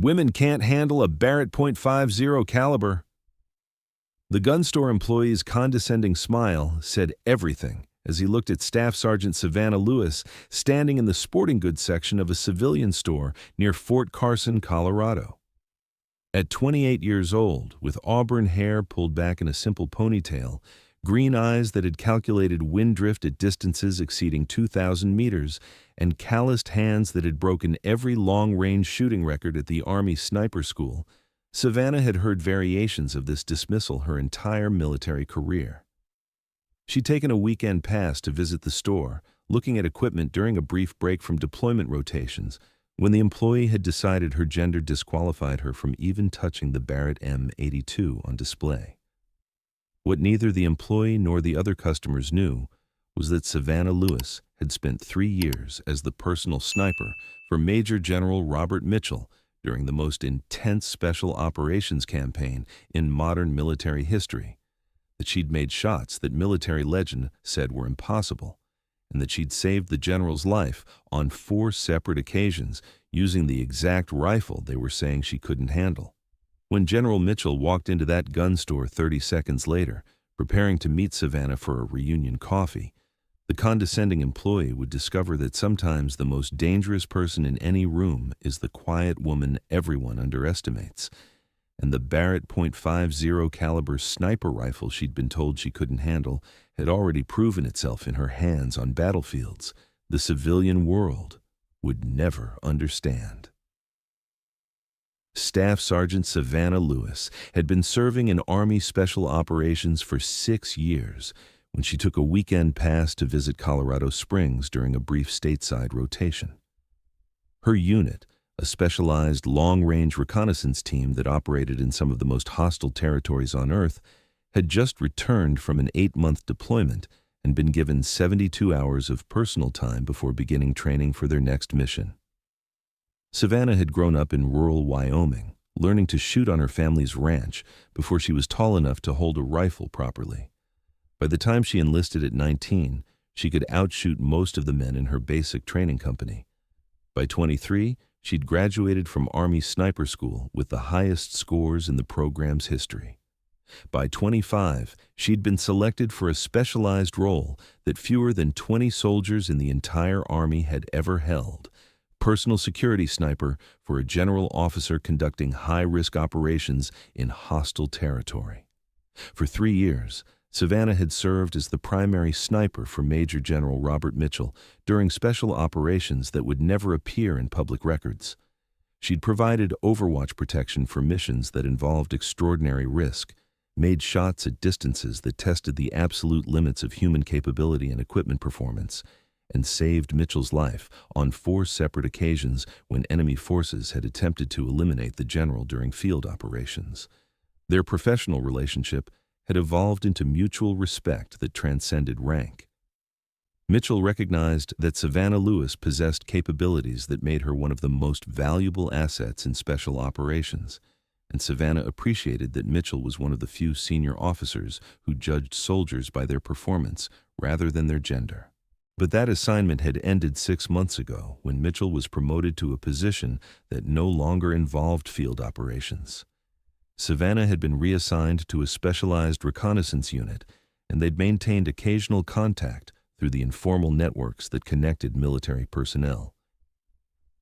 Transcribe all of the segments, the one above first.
Women can't handle a Barrett .50 caliber. The gun store employee's condescending smile said everything as he looked at Staff Sergeant Savannah Lewis standing in the sporting goods section of a civilian store near Fort Carson, Colorado. At 28 years old, with auburn hair pulled back in a simple ponytail, green eyes that had calculated wind drift at distances exceeding 2,000 meters, and calloused hands that had broken every long-range shooting record at the Army sniper school, Savannah had heard variations of this dismissal her entire military career. She'd taken a weekend pass to visit the store, looking at equipment during a brief break from deployment rotations, when the employee had decided her gender disqualified her from even touching the Barrett M82 on display. What neither the employee nor the other customers knew was that Savannah Lewis had spent 3 years as the personal sniper for Major General Robert Mitchell during the most intense special operations campaign in modern military history, that she'd made shots that military legend said were impossible, and that she'd saved the general's life on 4 separate occasions using the exact rifle they were saying she couldn't handle. When General Mitchell walked into that gun store 30 seconds later, preparing to meet Savannah for a reunion coffee, the condescending employee would discover that sometimes the most dangerous person in any room is the quiet woman everyone underestimates, and the Barrett .50 caliber sniper rifle she'd been told she couldn't handle had already proven itself in her hands on battlefields the civilian world would never understand. Staff Sergeant Savannah Lewis had been serving in Army Special Operations for 6 years when she took a weekend pass to visit Colorado Springs during a brief stateside rotation. Her unit, a specialized long-range reconnaissance team that operated in some of the most hostile territories on Earth, had just returned from an 8-month deployment and been given 72 hours of personal time before beginning training for their next mission. Savannah had grown up in rural Wyoming, learning to shoot on her family's ranch before she was tall enough to hold a rifle properly. By the time she enlisted at 19, she could outshoot most of the men in her basic training company. By 23, she'd graduated from Army Sniper School with the highest scores in the program's history. By 25, she'd been selected for a specialized role that fewer than 20 soldiers in the entire Army had ever held: personal security sniper for a general officer conducting high-risk operations in hostile territory. For 3 years, Savannah had served as the primary sniper for Major General Robert Mitchell during special operations that would never appear in public records. She'd provided overwatch protection for missions that involved extraordinary risk, made shots at distances that tested the absolute limits of human capability and equipment performance, and saved Mitchell's life on 4 separate occasions when enemy forces had attempted to eliminate the general during field operations. Their professional relationship had evolved into mutual respect that transcended rank. Mitchell recognized that Savannah Lewis possessed capabilities that made her one of the most valuable assets in special operations, and Savannah appreciated that Mitchell was one of the few senior officers who judged soldiers by their performance rather than their gender. But that assignment had ended 6 months ago when Mitchell was promoted to a position that no longer involved field operations. Savannah had been reassigned to a specialized reconnaissance unit, and they'd maintained occasional contact through the informal networks that connected military personnel.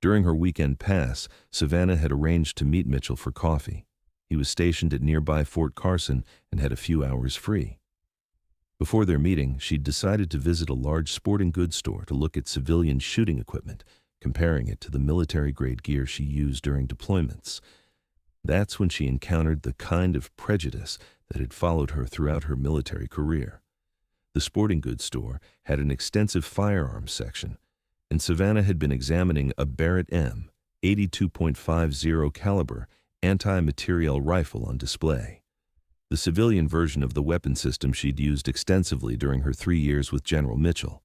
During her weekend pass, Savannah had arranged to meet Mitchell for coffee. He was stationed at nearby Fort Carson and had a few hours free. Before their meeting, she'd decided to visit a large sporting goods store to look at civilian shooting equipment, comparing it to the military-grade gear she used during deployments. That's when she encountered the kind of prejudice that had followed her throughout her military career. The sporting goods store had an extensive firearms section, and Savannah had been examining a Barrett M 82.50 caliber anti-materiel rifle on display. The civilian version of the weapon system she'd used extensively during her 3 years with General Mitchell.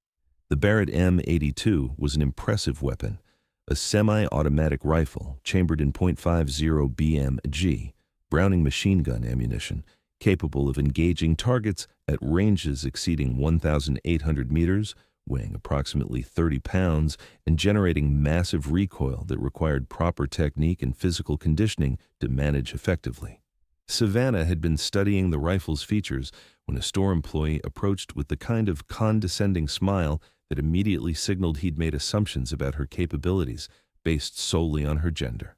The Barrett M82 was an impressive weapon, a semi-automatic rifle chambered in .50 BMG, Browning machine gun ammunition, capable of engaging targets at ranges exceeding 1,800 meters weighing approximately 30 pounds and generating massive recoil that required proper technique and physical conditioning to manage effectively. Savannah had been studying the rifle's features when a store employee approached with the kind of condescending smile that immediately signaled he'd made assumptions about her capabilities based solely on her gender.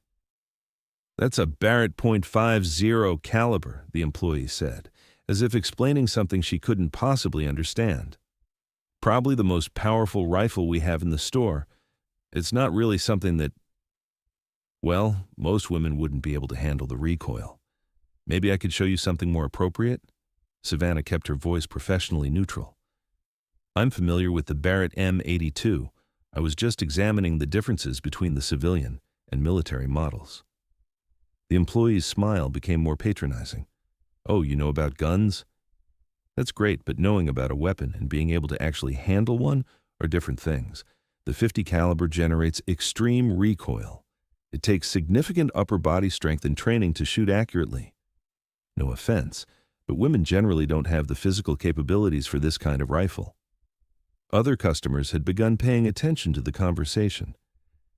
"That's a Barrett .50 caliber," the employee said, as if explaining something she couldn't possibly understand. "Probably the most powerful rifle we have in the store. It's not really something that, well, most women wouldn't be able to handle the recoil. Maybe I could show you something more appropriate?" Savannah kept her voice professionally neutral. "I'm familiar with the Barrett M82. I was just examining the differences between the civilian and military models." The employee's smile became more patronizing. "Oh, you know about guns? That's great, but knowing about a weapon and being able to actually handle one are different things. The .50 caliber generates extreme recoil. It takes significant upper body strength and training to shoot accurately. No offense, but women generally don't have the physical capabilities for this kind of rifle." Other customers had begun paying attention to the conversation,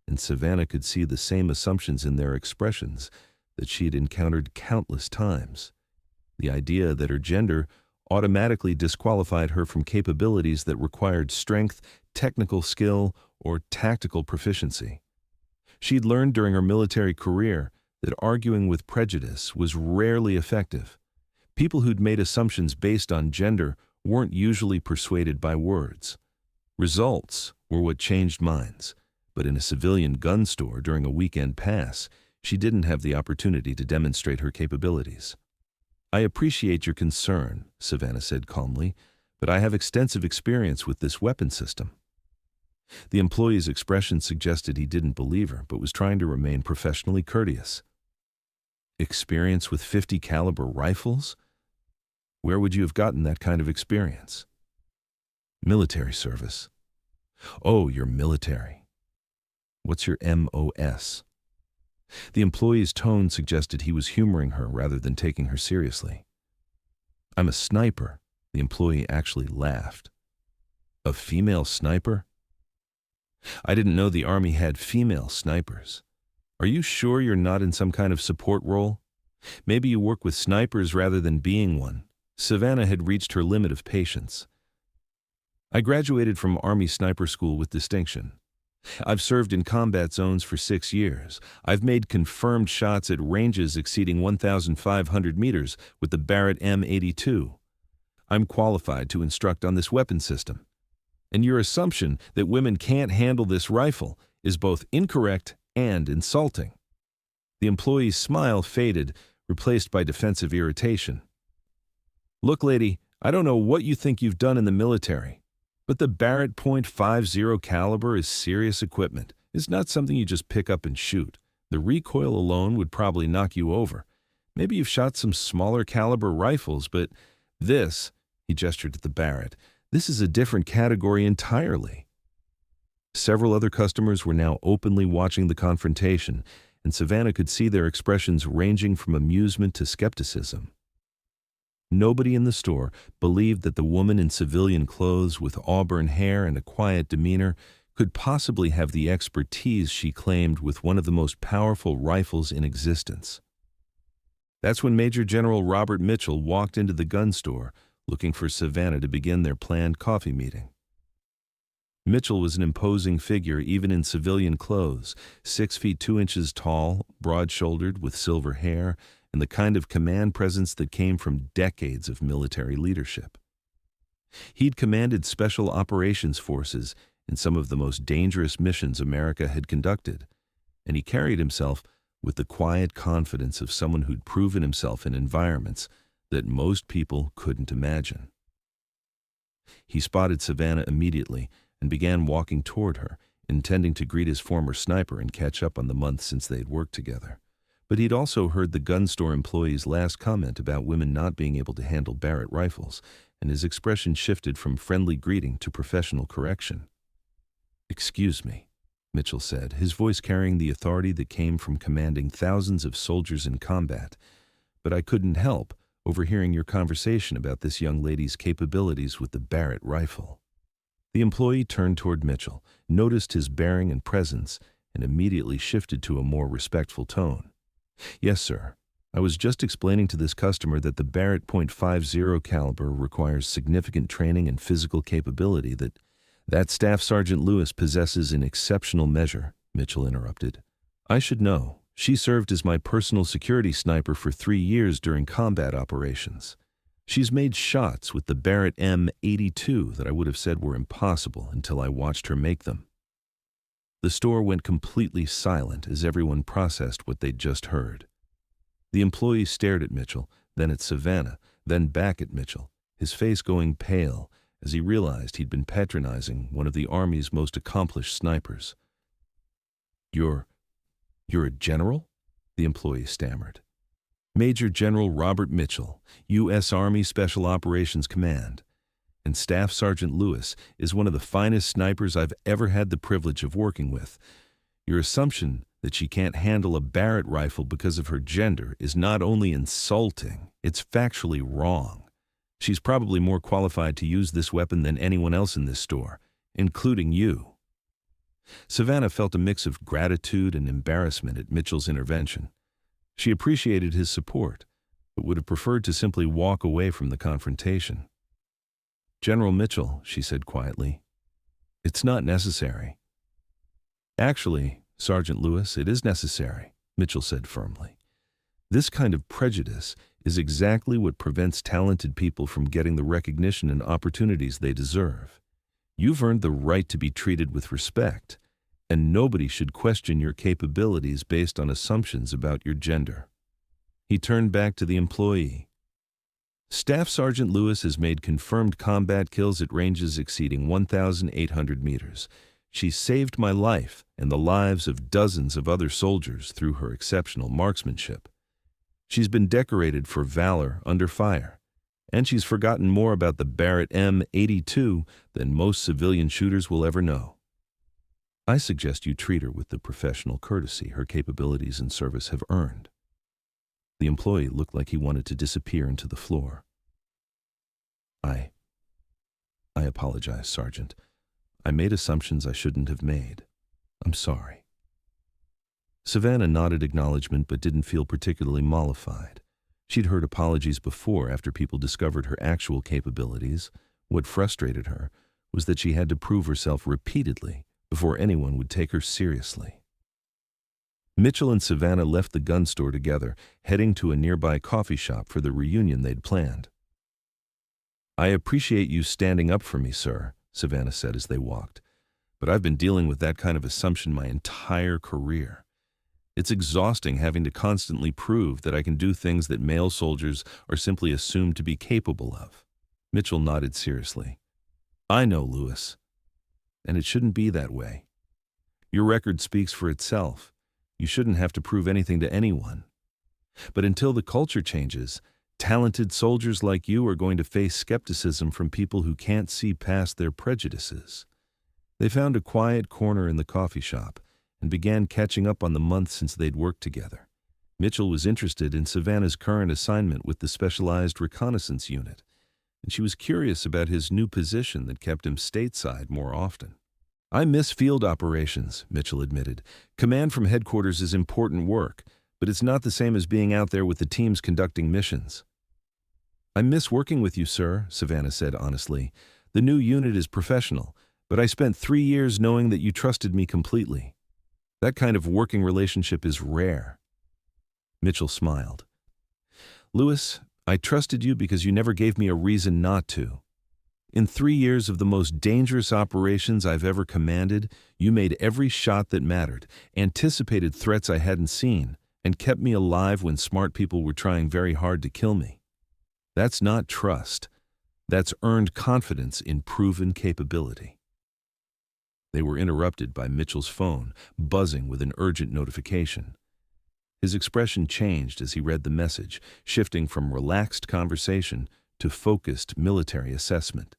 and Savannah could see the same assumptions in their expressions that she had encountered countless times. The idea that her gender automatically disqualified her from capabilities that required strength, technical skill, or tactical proficiency. She'd learned during her military career that arguing with prejudice was rarely effective. People who'd made assumptions based on gender weren't usually persuaded by words. Results were what changed minds, but in a civilian gun store during a weekend pass, she didn't have the opportunity to demonstrate her capabilities. "I appreciate your concern," Savannah said calmly, "but I have extensive experience with this weapon system." The employee's expression suggested he didn't believe her, but was trying to remain professionally courteous. "Experience with .50 caliber rifles? Where would you have gotten that kind of experience?" "Military service." "Oh, you're military. What's your MOS?" The employee's tone suggested he was humoring her rather than taking her seriously. "I'm a sniper." The employee actually laughed. "A female sniper? I didn't know the Army had female snipers. Are you sure you're not in some kind of support role? Maybe you work with snipers rather than being one." Savannah had reached her limit of patience. "I graduated from Army Sniper School with distinction. I've served in combat zones for 6 years. I've made confirmed shots at ranges exceeding 1,500 meters with the Barrett M82. I'm qualified to instruct on this weapon system. And your assumption that women can't handle this rifle is both incorrect and insulting." The employee's smile faded, replaced by defensive irritation. "Look, lady, I don't know what you think you've done in the military, but the Barrett .50 caliber is serious equipment. It's not something you just pick up and shoot. The recoil alone would probably knock you over. Maybe you've shot some smaller caliber rifles, but this," he gestured at the Barrett, "this is a different category entirely." Several other customers were now openly watching the confrontation, and Savannah could see their expressions ranging from amusement to skepticism. Nobody in the store believed that the woman in civilian clothes with auburn hair and a quiet demeanor could possibly have the expertise she claimed with one of the most powerful rifles in existence. That's when Major General Robert Mitchell walked into the gun store, looking for Savannah to begin their planned coffee meeting. Mitchell was an imposing figure even in civilian clothes, 6 feet 2 inches tall, broad-shouldered with silver hair, and the kind of command presence that came from decades of military leadership. He'd commanded special operations forces in some of the most dangerous missions America had conducted, and he carried himself with the quiet confidence of someone who'd proven himself in environments that most people couldn't imagine. He spotted Savannah immediately and began walking toward her, intending to greet his former sniper and catch up on the months since they'd worked together. But he'd also heard the gun store employee's last comment about women not being able to handle Barrett rifles, and his expression shifted from friendly greeting to professional correction. "Excuse me," Mitchell said, his voice carrying the authority that came from commanding thousands of soldiers in combat, "but I couldn't help overhearing your conversation about this young lady's capabilities with the Barrett rifle." The employee turned toward Mitchell, noticed his bearing and presence, and immediately shifted to a more respectful tone. "Yes, sir. I was just explaining to this customer that the Barrett .50 caliber requires significant training and physical capability that Staff Sergeant Lewis possesses in exceptional measure," Mitchell interrupted. "I should know. She served as my personal security sniper for 3 years during combat operations. She's made shots with the Barrett M82 that I would have said were impossible until I watched her make them." The store went completely silent as everyone processed what they'd just heard. The employee stared at Mitchell, then at Savannah, then back at Mitchell, his face going pale as he realized he'd been patronizing one of the Army's most accomplished snipers. You're a general?" the employee stammered. "Major General Robert Mitchell, U.S. Army Special Operations Command. And Staff Sergeant Lewis is one of the finest snipers I've ever had the privilege of working with. Your assumption that she can't handle a Barrett rifle because of her gender is not only insulting, it's factually wrong. She's probably more qualified to use this weapon than anyone else in this store, including you." Savannah felt a mix of gratitude and embarrassment at Mitchell's intervention. She appreciated his support, but would have preferred to simply walk away from the confrontation. "General Mitchell," she said quietly, "it's not necessary." "Actually, Sergeant Lewis, it is necessary," Mitchell said firmly. "This kind of prejudice is exactly what prevents talented people from getting the recognition and opportunities they deserve. You've earned the right to be treated with respect, and nobody should question your capabilities based on assumptions about your gender." He turned back to the employee. "Staff Sergeant Lewis has made confirmed combat kills at ranges exceeding 1,800 meters. She saved my life and the lives of dozens of other soldiers through her exceptional marksmanship. She's been decorated for valor under fire, and she's forgotten more about the Barrett M82 than most civilian shooters will ever know. I suggest you treat her with the professional courtesy her capabilities and service have earned." The employee looked like he wanted to disappear into the floor. I apologize, Sergeant. I made assumptions I shouldn't have made. I'm sorry." Savannah nodded acknowledgement but didn't feel particularly mollified. She'd heard apologies before after people discovered her actual capabilities. What frustrated her was that she had to prove herself repeatedly before anyone would take her seriously. Mitchell and Savannah left the gun store together, heading to a nearby coffee shop for the reunion they'd planned. "I appreciate you standing up for me, sir," Savannah said as they walked, "but I've been dealing with that kind of assumption my entire career. It's exhausting having to constantly prove that I can do things that male soldiers are simply assumed to be capable of." Mitchell nodded seriously. "I know, Lewis. And it shouldn't be that way. Your record speaks for itself. You shouldn't have to prove anything to anyone. But until the culture changes, talented soldiers like you are going to face skepticism from people who can't see past their prejudices." They found a quiet corner in the coffee shop and began catching up on the months since they'd worked together. Mitchell was interested in Savannah's current assignment with the Specialized Reconnaissance Unit, and she was curious about his new position that kept him stateside more often. "I miss field operations," Mitchell admitted. "Command from headquarters is important work, but it's not the same as being out there with the teams conducting missions." "I miss working with you, sir," Savannah said honestly. "The new unit is professional, but I spent 3 years knowing that you trusted me completely. That kind of working relationship is rare." Mitchell smiled. "Lewis, I trusted you because you never gave me a reason not to. In 3 years of the most dangerous operations I've ever commanded, you made every shot that mattered, anticipated threats I hadn't seen, and kept me alive when smart people were trying very hard to kill me. That's not trust. That's earned confidence in proven capability." They were interrupted by Mitchell's phone, buzzing with an urgent notification. His expression changed as he read the message, shifting from relaxed conversation to focused military assessment.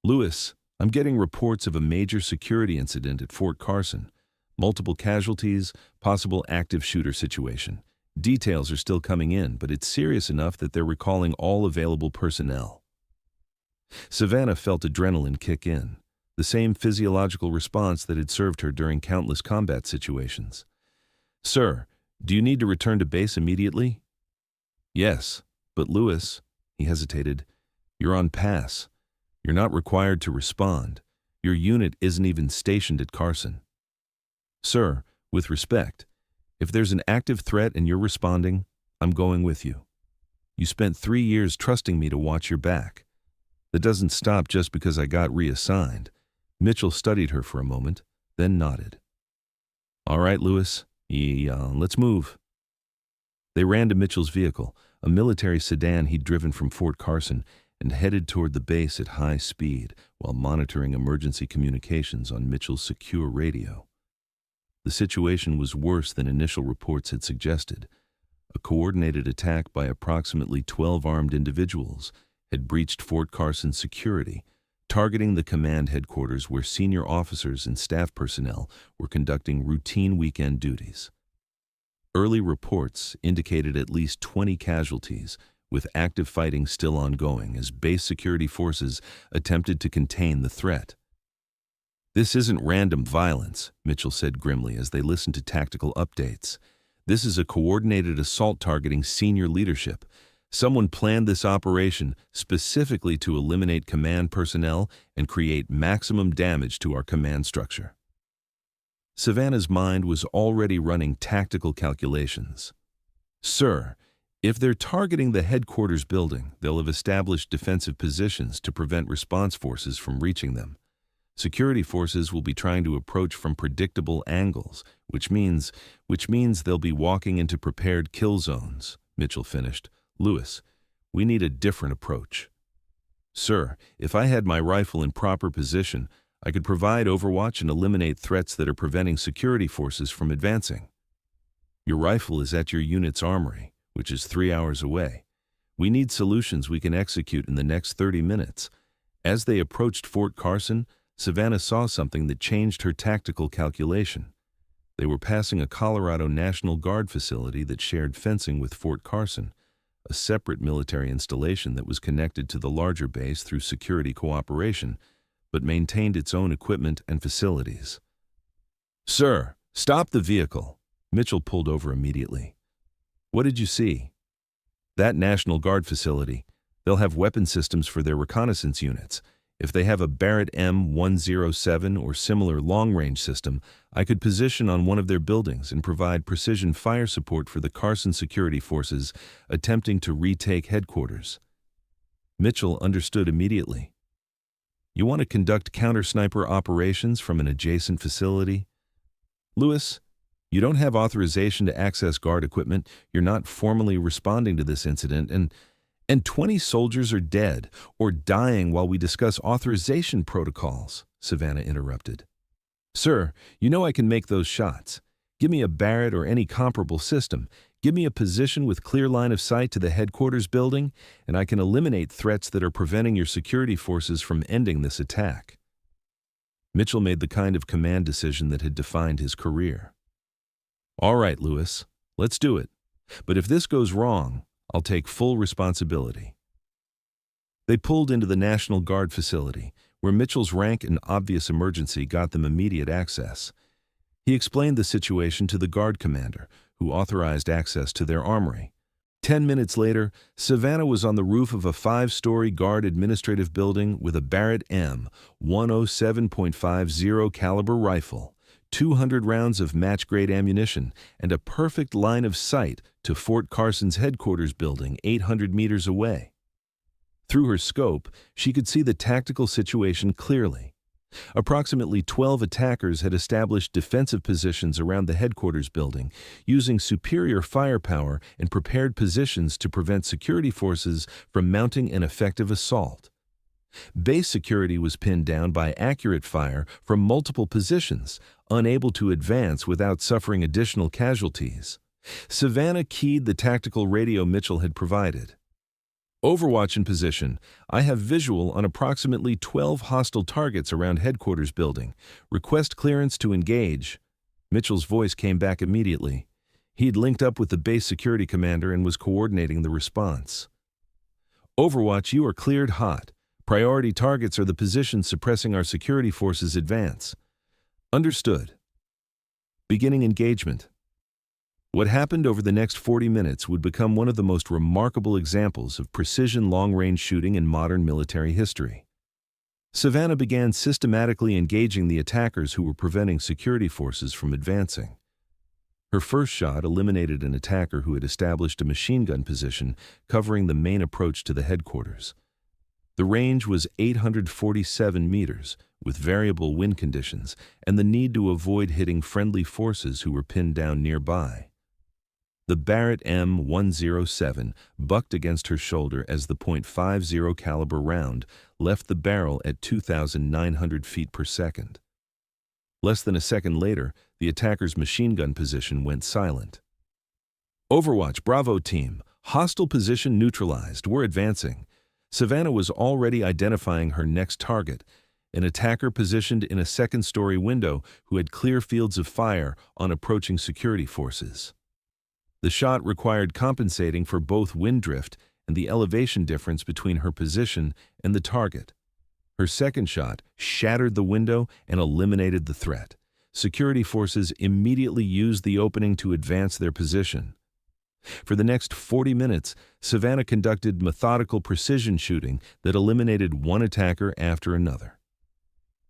"Lewis, I'm getting reports of a major security incident at Fort Carson. Multiple casualties, possible active shooter situation. Details are still coming in, but it's serious enough that they're recalling all available personnel." Savannah felt adrenaline kick in, the same physiological response that had served her during countless combat situations. "Sir, do you need to return to base immediately?" "Yes, but Lewis," he hesitated, "you're on pass. You're not required to respond. Your unit isn't even stationed at Carson." "Sir, with respect, if there's an active threat and you're responding, I'm going with you. You spent 3 years trusting me to watch your back. That doesn't stop just because I got reassigned." Mitchell studied her for a moment, then nodded. "All right, Lewis, let's move." They ran to Mitchell's vehicle, a military sedan he'd driven from Fort Carson, and headed toward the base at high speed while monitoring emergency communications on Mitchell's secure radio. The situation was worse than initial reports had suggested. A coordinated attack by approximately 12 armed individuals had breached Fort Carson's security, targeting the command headquarters where senior officers and staff personnel were conducting routine weekend duties. Early reports indicated at least 20 casualties, with active fighting still ongoing as base security forces attempted to contain the threat. "This isn't random violence," Mitchell said grimly as they listened to tactical updates. "This is a coordinated assault targeting senior leadership. Someone planned this operation specifically to eliminate command personnel and create maximum damage to our command structure." Savannah's mind was already running tactical calculations. "Sir, if they're targeting the headquarters building, they'll have established defensive positions to prevent response forces from reaching them. Security forces will be trying to approach from predictable angles, which means they'll be walking into prepared kill zones," Mitchell finished. "Lewis, we need a different approach." "Sir, if I had my rifle in proper position, I could provide overwatch and eliminate threats that are preventing security forces from advancing." "Your rifle is at your unit's armory, which is 3 hours away. We need solutions we can execute in the next 30 minutes. As they approached Fort Carson, Savannah saw something that changed her tactical calculation. They were passing a Colorado National Guard facility that shared fencing with Fort Carson, a separate military installation that was connected to the larger base through security cooperation, but maintained its own equipment and facilities. "Sir, stop the vehicle." Mitchell pulled over immediately. "What did you see?" "That National Guard facility. They'll have weapon systems for their reconnaissance units. If they have a Barrett M107 or similar long-range system, I could position on one of their buildings and provide precision fire support for the Carson security forces attempting to retake headquarters." Mitchell understood immediately. "You want to conduct counter-sniper operations from an adjacent facility?" "Lewis, you don't have authorization to access guard equipment. You're not formally responding to this incident, and 20 soldiers are dead or dying while we discuss authorization protocols," Savannah interrupted. "Sir, you know I can make those shots. Give me a Barrett or any comparable system. Give me a position with clear line of sight to the headquarters building, and I can eliminate threats that are preventing your security forces from ending this attack." Mitchell made the kind of command decision that had defined his career. "All right, Lewis, let's do it. But if this goes wrong, I'll take full responsibility." They pulled into the National Guard facility, where Mitchell's rank and obvious emergency got them immediate access. He explained the situation to the Guard commander, who authorized access to their armory. 10 minutes later, Savannah was on the roof of a 5-story Guard administrative building with a Barrett M107.50 caliber rifle, 200 rounds of match-grade ammunition, and a perfect line of sight to Fort Carson's headquarters building 800 meters away. Through her scope, she could see the tactical situation clearly. Approximately 12 attackers had established defensive positions around the headquarters building, using superior firepower and prepared positions to prevent security forces from mounting an effective assault. Base security was pinned down by accurate fire from multiple positions, unable to advance without suffering additional casualties. Savannah keyed the tactical radio Mitchell had provided. "Overwatch in position. I have visual on approximately 12 hostile targets around headquarters building. Request clearance to engage." Mitchell's voice came back immediately. He'd linked up with the base security commander and was coordinating the response. "Overwatch, you are cleared hot. Priority targets are the positions suppressing our security forces' advance. Understood. Beginning engagement. What happened over the next 40 minutes would become one of the most remarkable examples of precision long-range shooting in modern military history. Savannah began systematically engaging the attackers who were preventing security forces from advancing. Her first shot eliminated an attacker who had established a machine gun position covering the main approach to the headquarters. The range was 847 meters, with variable wind conditions and the need to avoid hitting friendly forces who were pinned down nearby. The Barrett M107 bucked against her shoulder as the .50 caliber round left the barrel at 2,900 feet per second. Less than a second later, the attacker's machine gun position went silent. Overwatch, Bravo team. Hostile position neutralized. We're advancing. Savannah was already identifying her next target, an attacker positioned in a second-story window who had clear fields of fire on approaching security forces. The shot required compensating for both wind drift and the elevation difference between her position and the target. Her second shot shattered the window and eliminated the threat. Security forces immediately used the opening to advance their position. For the next 40 minutes, Savannah conducted methodical precision shooting that eliminated one attacker after another.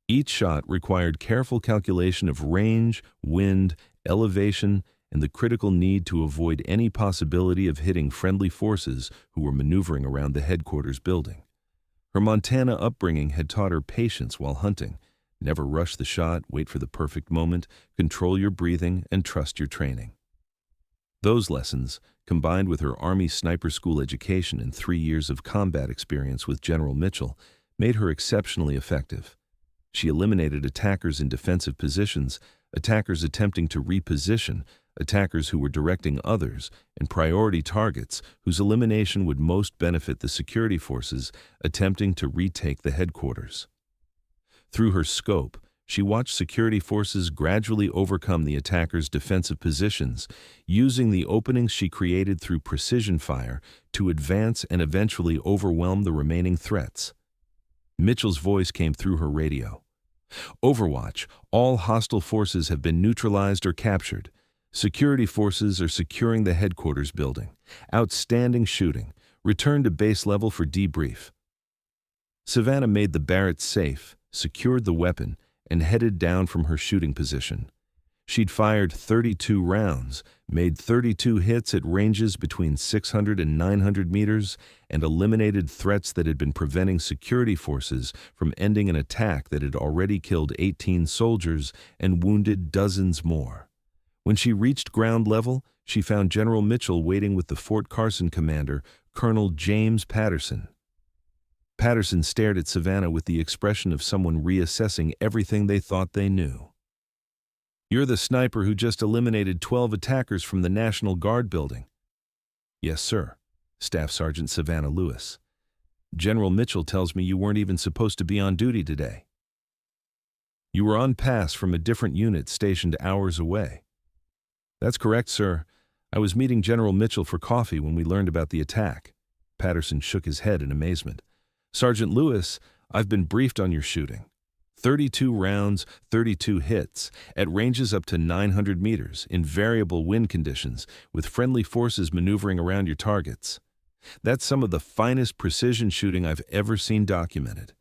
Each shot required careful calculation of range, wind, elevation, and the critical need to avoid any possibility of hitting friendly forces who were maneuvering around the headquarters building. Her Montana upbringing had taught her patience while hunting. Never rush the shot, wait for the perfect moment, control your breathing, and trust your training. Those lessons, combined with her Army sniper school education and 3 years of combat experience with General Mitchell, made her exceptionally effective. She eliminated attackers in defensive positions, attackers attempting to reposition, attackers who were directing others, and priority targets whose elimination would most benefit the security forces attempting to retake the headquarters. Through her scope, she watched security forces gradually overcome the attackers' defensive positions, using the openings she created through precision fire to advance and eventually overwhelm the remaining threats. Mitchell's voice came through her radio. Overwatch, all hostile forces have been neutralized or captured. Security forces are securing the headquarters building. Outstanding shooting. Return to base level for debrief. Savannah made the Barrett safe, secured the weapon, and headed down from her shooting position. She'd fired 32 rounds, made 32 hits at ranges between 600 and 900 meters, and eliminated threats that had been preventing security forces from ending an attack that had already killed 18 soldiers and wounded dozens more. When she reached ground level, she found General Mitchell waiting with the Fort Carson commander, Colonel James Patterson. Patterson stared at Savannah with the expression of someone reassessing everything they thought they knew. "You're the sniper who just eliminated 12 attackers from the National Guard building." "Yes, sir. Staff Sergeant Savannah Lewis. General Mitchell tells me you weren't even supposed to be on duty today." "You were on pass from a different unit stationed hours away." "That's correct, sir. I was meeting General Mitchell for coffee when we learned about the attack." Patterson shook his head in amazement. "Sergeant Lewis, I've been briefed on your shooting. 32 rounds, 32 hits, at ranges up to 900 meters, in variable wind conditions, with friendly forces maneuvering around your targets. That's some of the finest precision shooting I've ever seen documented.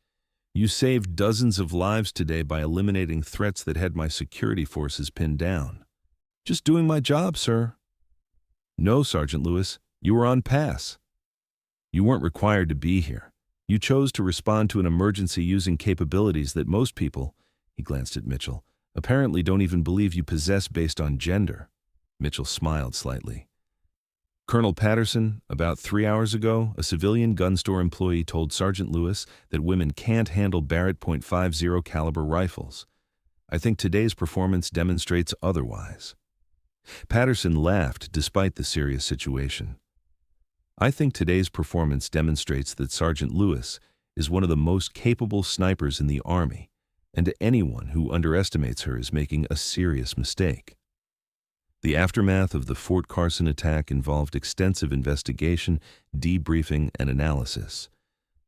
You saved dozens of lives today by eliminating threats that had my security forces pinned down." "Just doing my job, sir." "No, Sergeant Lewis, you were on pass. You weren't required to be here. You chose to respond to an emergency using capabilities that most people," he glanced at Mitchell, "apparently don't even believe you possess based on gender." Mitchell smiled slightly. "Colonel Patterson, about 3 hours ago, a civilian gun store employee told Sergeant Lewis that women can't handle Barrett .50 caliber rifles. I think today's performance demonstrates otherwise." Patterson laughed despite the serious situation. "I think today's performance demonstrates that Sergeant Lewis is one of the most capable snipers in the Army, and anyone who underestimates her is making a serious mistake." The aftermath of the Fort Carson attack involved extensive investigation, debriefing, and analysis.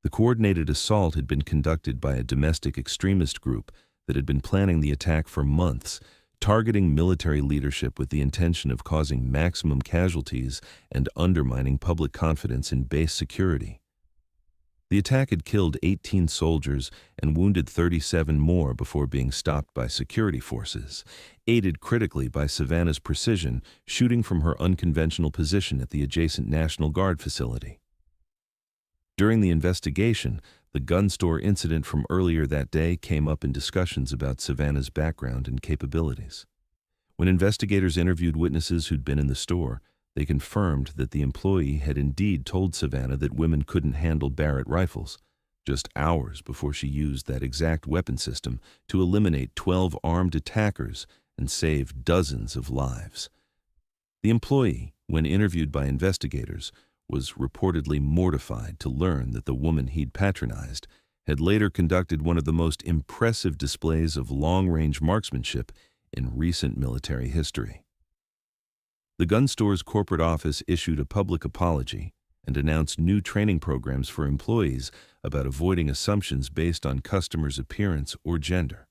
The coordinated assault had been conducted by a domestic extremist group that had been planning the attack for months, targeting military leadership with the intention of causing maximum casualties and undermining public confidence in base security. The attack had killed 18 soldiers and wounded 37 more before being stopped by security forces, aided critically by Savannah's precision, shooting from her unconventional position at the adjacent National Guard facility. During the investigation, the gun store incident from earlier that day came up in discussions about Savannah's background and capabilities. When investigators interviewed witnesses who'd been in the store, they confirmed that the employee had indeed told Savannah that women couldn't handle Barrett rifles, just hours before she used that exact weapon system to eliminate 12 armed attackers and save dozens of lives. The employee, when interviewed by investigators, was reportedly mortified to learn that the woman he'd patronized had later conducted one of the most impressive displays of long-range marksmanship in recent military history. The gun store's corporate office issued a public apology and announced new training programs for employees about avoiding assumptions based on customers' appearance or gender.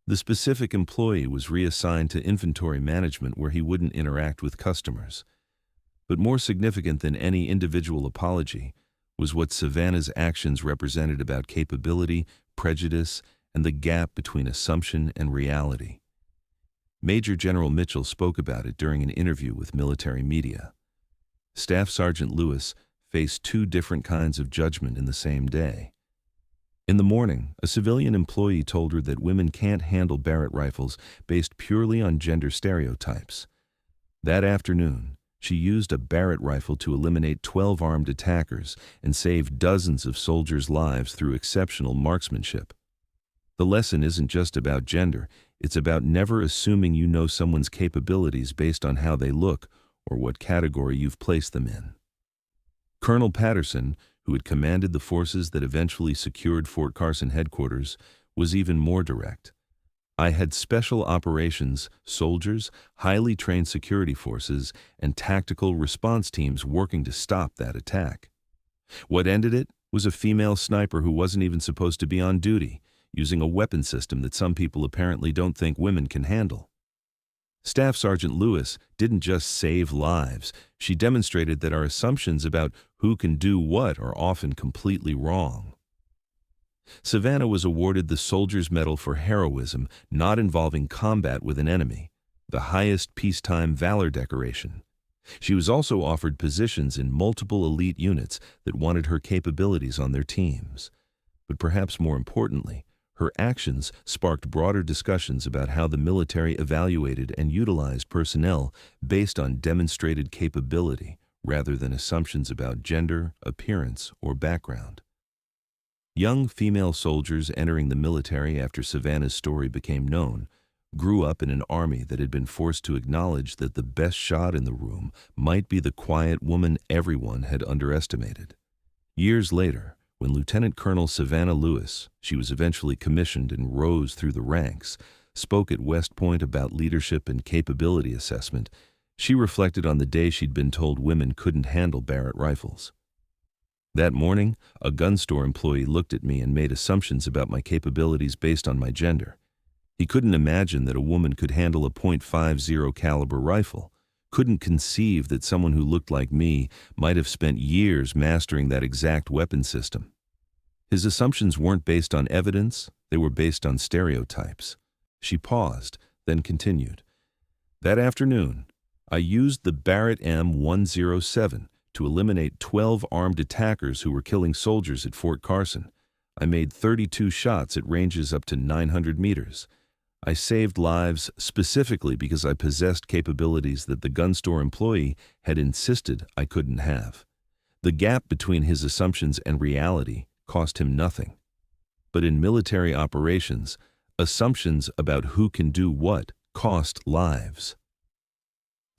The specific employee was reassigned to inventory management where he wouldn't interact with customers. But more significant than any individual apology was what Savannah's actions represented about capability, prejudice, and the gap between assumption and reality. Major General Mitchell spoke about it during an interview with military media. Staff Sergeant Lewis faced two different kinds of judgment in the same day. In the morning, a civilian employee told her that women can't handle Barrett rifles based purely on gender stereotypes. That afternoon, she used a Barrett rifle to eliminate 12 armed attackers and save dozens of soldiers' lives through exceptional marksmanship. The lesson isn't just about gender, it's about never assuming you know someone's capabilities based on how they look or what category you've placed them in. Colonel Patterson, who had commanded the forces that eventually secured Fort Carson headquarters, was even more direct. I had special operations, soldiers, highly trained security forces, and tactical response teams working to stop that attack. What ended it was a female sniper who wasn't even supposed to be on duty, using a weapon system that some people apparently don't think women can handle. Staff Sergeant Lewis didn't just save lives, she demonstrated that our assumptions about who can do what are often completely wrong. Savannah was awarded the Soldier's Medal for heroism not involving combat with an enemy, the highest peacetime valor decoration. She was also offered positions in multiple elite units that wanted her capabilities on their teams. But perhaps more importantly, her actions sparked broader discussions about how the military evaluated and utilized personnel based on demonstrated capability rather than assumptions about gender, appearance, or background. Young female soldiers entering the military after Savannah's story became known grew up in an army that had been forced to acknowledge that the best shot in the room might be the quiet woman everyone had underestimated. Years later, when Lieutenant Colonel Savannah Lewis, she was eventually commissioned and rose through the ranks, spoke at West Point about leadership and capability assessment, she reflected on the day she'd been told women couldn't handle Barrett rifles. That morning, a gun store employee looked at me and made assumptions about my capabilities based on my gender. He couldn't imagine that a woman could handle a .50 caliber rifle, couldn't conceive that someone who looked like me might have spent years mastering that exact weapon system. His assumptions weren't based on evidence, they were based on stereotypes. She paused, then continued. That afternoon, I used the Barrett M107 to eliminate 12 armed attackers who were killing soldiers at Fort Carson. I made 32 shots at ranges up to 900 meters. I saved lives specifically because I possessed capabilities that the gun store employee had insisted I couldn't have. The gap between his assumptions and reality cost him nothing. But in military operations, assumptions about who can do what cost lives.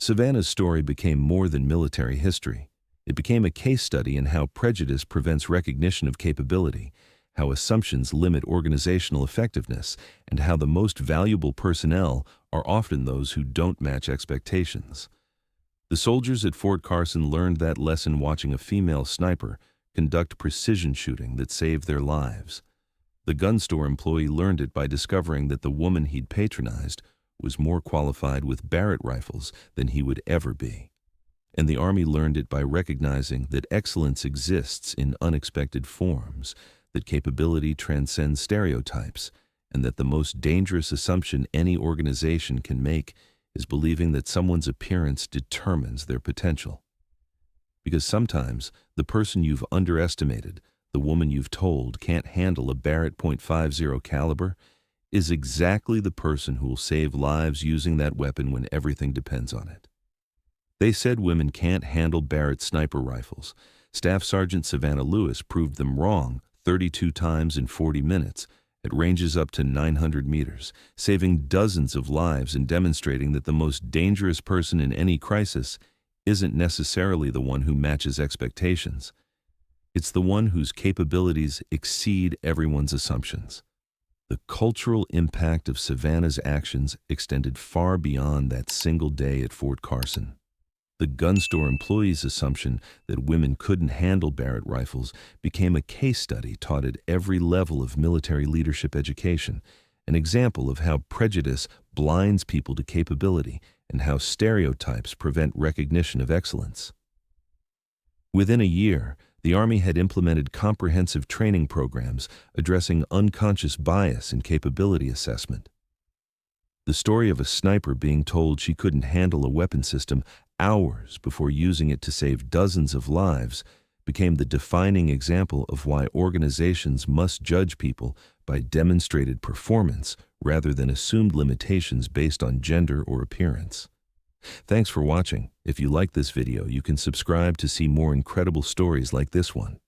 Savannah's story became more than military history. It became a case study in how prejudice prevents recognition of capability, how assumptions limit organizational effectiveness, and how the most valuable personnel are often those who don't match expectations. The soldiers at Fort Carson learned that lesson watching a female sniper conduct precision shooting that saved their lives. The gun store employee learned it by discovering that the woman he'd patronized was more qualified with Barrett rifles than he would ever be. And the Army learned it by recognizing that excellence exists in unexpected forms, that capability transcends stereotypes, and that the most dangerous assumption any organization can make is believing that someone's appearance determines their potential. Because sometimes the person you've underestimated, the woman you've told can't handle a Barrett .50 caliber, is exactly the person who will save lives using that weapon when everything depends on it. They said women can't handle Barrett sniper rifles. Staff Sergeant Savannah Lewis proved them wrong 32 times in 40 minutes at ranges up to 900 meters, saving dozens of lives and demonstrating that the most dangerous person in any crisis isn't necessarily the one who matches expectations. It's the one whose capabilities exceed everyone's assumptions. The cultural impact of Savannah's actions extended far beyond that single day at Fort Carson. The gun store employee's assumption that women couldn't handle Barrett rifles became a case study taught at every level of military leadership education, an example of how prejudice blinds people to capability and how stereotypes prevent recognition of excellence. Within a year, the Army had implemented comprehensive training programs addressing unconscious bias in capability assessment. The story of a sniper being told she couldn't handle a weapon system hours before using it to save dozens of lives became the defining example of why organizations must judge people by demonstrated performance rather than assumed limitations based on gender or appearance. Thanks for watching. If you like this video, you can subscribe to see more incredible stories like this one.